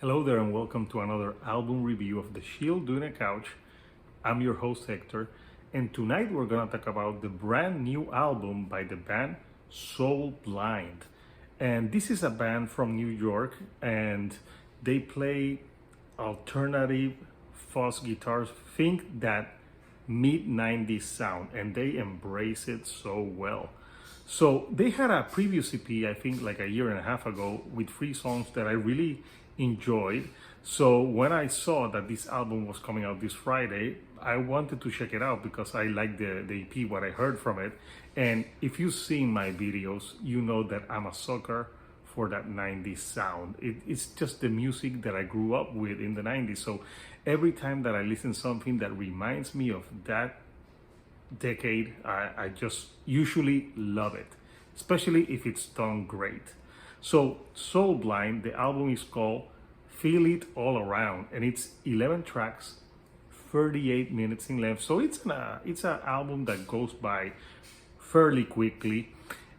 Hello there and welcome to another album review of The Shield Doing a Couch. I'm your host Hector, and tonight we're gonna talk about the brand new album by the band Soul Blind. And this is a band from New York, and they play alternative fuzz guitars. Think that mid 90s sound, and they embrace it so well. So they had a previous EP, I think like a year and a half ago, with 3 songs that I really enjoyed. So when I saw that this album was coming out this Friday, I wanted to check it out because I liked the EP, what I heard from it. And if you've seen my videos, you know that I'm a sucker for that 90s sound. It's just the music that I grew up with in the 90s. So every time that I listen to something that reminds me of that decade, I just usually love it, especially if it's done great. So Soul Blind, the album is called Feel It All Around, and it's 11 tracks, 38 minutes in length. So it's an album that goes by fairly quickly,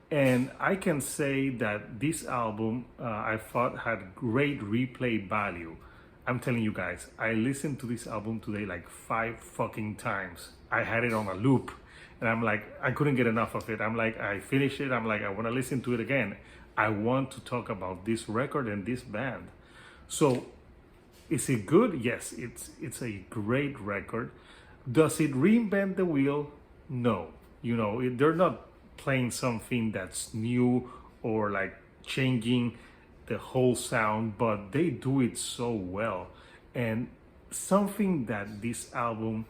and I can say that this album I thought had great replay value. I'm telling you guys, I listened to this album today like 5 fucking times. I had it on a loop, and I'm like, I couldn't get enough of it. I'm like, I finished it. I'm like, I want to listen to it again. I want to talk about this record and this band. So, is it good? Yes, it's a great record. Does it reinvent the wheel? No. They're not playing something that's new or like changing the whole sound, but they do it so well. And something that this album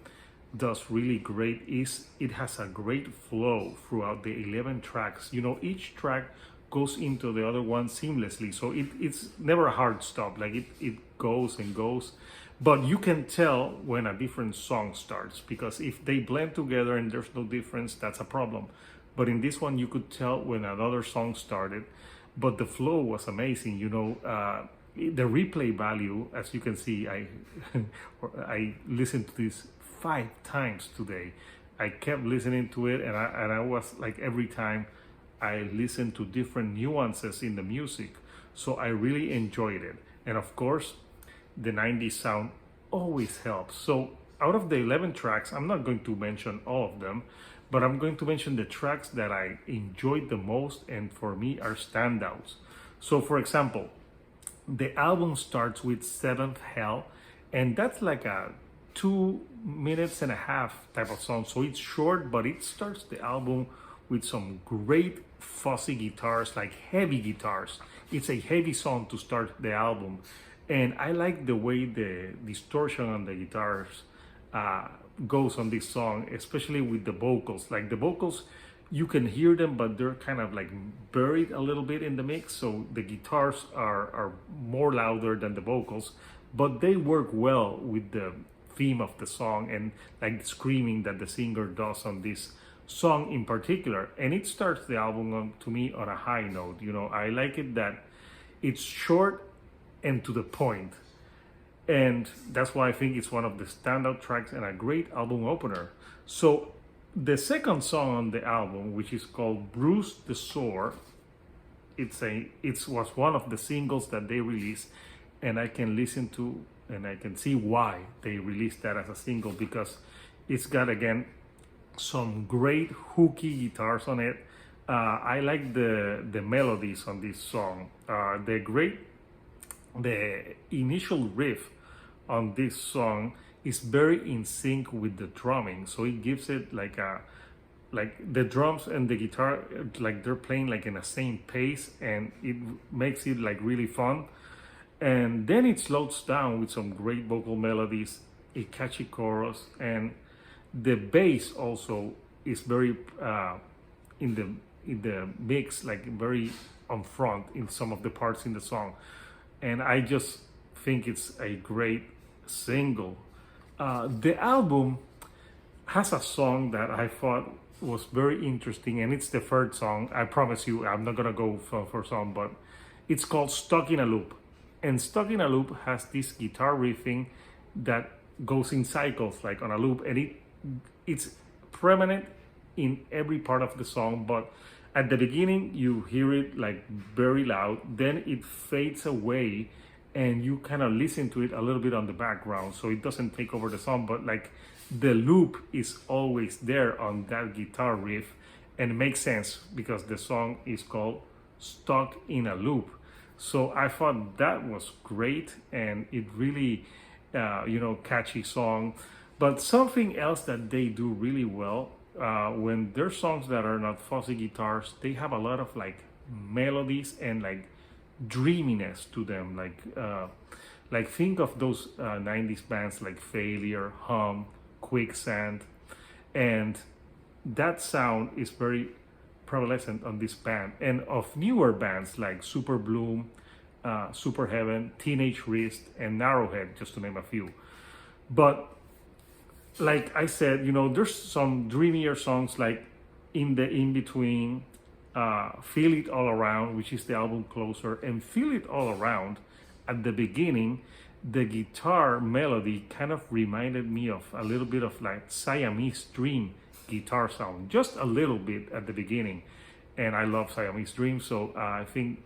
does really great is it has a great flow throughout the 11 tracks. Each track goes into the other one seamlessly, so it's never a hard stop. Like it goes and goes, but you can tell when a different song starts, because if they blend together and there's no difference, that's a problem. But in this one you could tell when another song started. But the flow was amazing. The replay value, as you can see, I listened to this 5 times today. I kept listening to it, and I was like, every time I listened to different nuances in the music. So I really enjoyed it. And of course, the 90s sound always helps. So out of the 11 tracks, I'm not going to mention all of them, but I'm going to mention the tracks that I enjoyed the most and for me are standouts. So for example, the album starts with Seventh Hell, and that's like a 2.5 minutes type of song. So it's short, but it starts the album with some great fuzzy guitars, like heavy guitars. It's a heavy song to start the album. And I like the way the distortion on the guitars goes on this song, especially with the vocals. Like the vocals, you can hear them, but they're kind of like buried a little bit in the mix. So the guitars are more louder than the vocals, but they work well with the theme of the song and like the screaming that the singer does on this song in particular. And it starts the album to me on a high note. I like it that it's short and to the point, and that's why I think it's one of the standout tracks and a great album opener. So the second song on the album, which is called Bruce the Sore, it was one of the singles that they released, and I can listen to and I can see why they released that as a single, because it's got, again, some great hooky guitars on it. I like the melodies on this song. The initial riff on this song is very in sync with the drumming, so it gives it like the drums and the guitar, like they're playing like in the same pace, and it makes it like really fun. And then it slows down with some great vocal melodies, a catchy chorus, and the bass also is very in the mix, like very on front in some of the parts in the song. And I just think it's a great single. The album has a song that I thought was very interesting, and it's the third song. I promise you, I'm not gonna go for song, but it's called Stuck in a Loop. And Stuck in a Loop has this guitar riffing that goes in cycles, like on a loop, and it's permanent in every part of the song. But at the beginning, you hear it like very loud, then it fades away, and you kind of listen to it a little bit on the background so it doesn't take over the song, but like the loop is always there on that guitar riff, and it makes sense because the song is called Stuck in a Loop. So I thought that was great, and it really catchy song. But something else that they do really well, when there's songs that are not fuzzy guitars, they have a lot of like melodies and like dreaminess to them. Like think of those 90s bands like Failure, Hum, Quicksand, and that sound is very prevalent on this band. And of newer bands like Super Bloom, Super Heaven, Teenage Wrist, and Narrowhead, just to name a few. But like I said, there's some dreamier songs like In Between, Feel It All Around, which is the album closer, and Feel It All Around. At the beginning, the guitar melody kind of reminded me of a little bit of like Siamese Dream guitar sound, just a little bit at the beginning. And I love Siamese Dream, so I think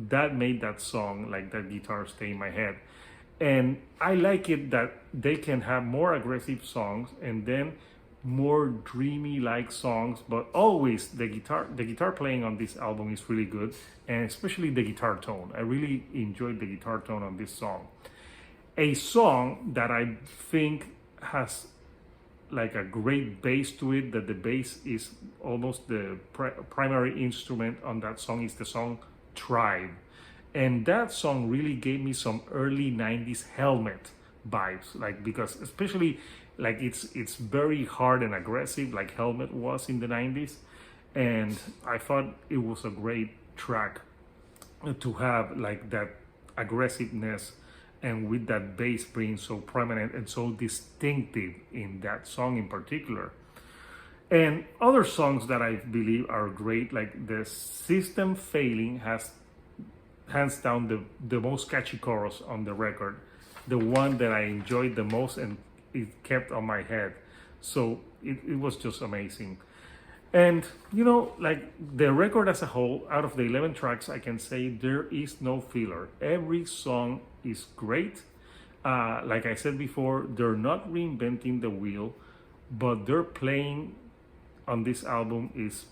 that made that song, like that guitar, stay in my head. And I like it that they can have more aggressive songs and then more dreamy like songs, but always the guitar playing on this album is really good, and especially the guitar tone. I really enjoyed the guitar tone on this song. A song that I think has like a great bass to it, that the bass is almost the primary instrument on that song, is the song Tribe. And that song really gave me some early 90s Helmet vibes, like, because especially like it's very hard and aggressive like Helmet was in the 90s. And I thought it was a great track to have like that aggressiveness, and with that bass being so prominent and so distinctive in that song in particular. And other songs that I believe are great, like the System Failing has hands down the most catchy chorus on the record, the one that I enjoyed the most, and it kept on my head. So it was just amazing. And like the record as a whole, out of the 11 tracks, I can say there is no filler. Every song is great. Like I said before, they're not reinventing the wheel, but they're playing on this album is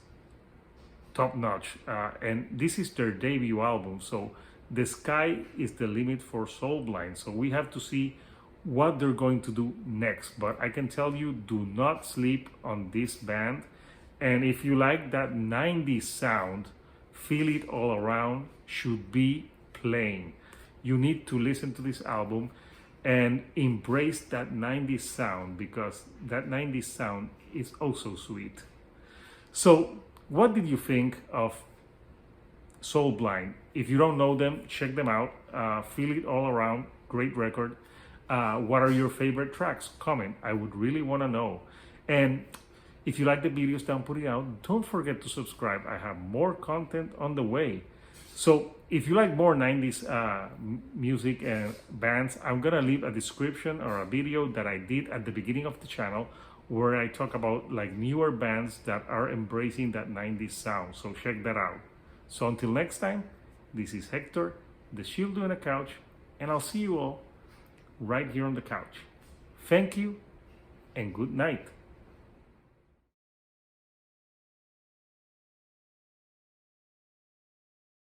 top notch. And this is their debut album, so the sky is the limit for Soulblind. So we have to see what they're going to do next. But I can tell you, do not sleep on this band. And if you like that 90s sound, Feel It All Around should be playing. You need to listen to this album and embrace that 90s sound, because that 90s sound is also sweet. So what did you think of Soulblind? If you don't know them, check them out. Feel It All Around, great record. What are your favorite tracks? Comment. I would really want to know. And if you like the videos that I'm putting out, don't forget to subscribe. I have more content on the way. So if you like more 90s music and bands, I'm gonna leave a description or a video that I did at the beginning of the channel, where I talk about like newer bands that are embracing that 90s sound. So check that out. So until next time, this is Hector, the Shield on the Couch, and I'll see you all right here on the couch. Thank you and good night.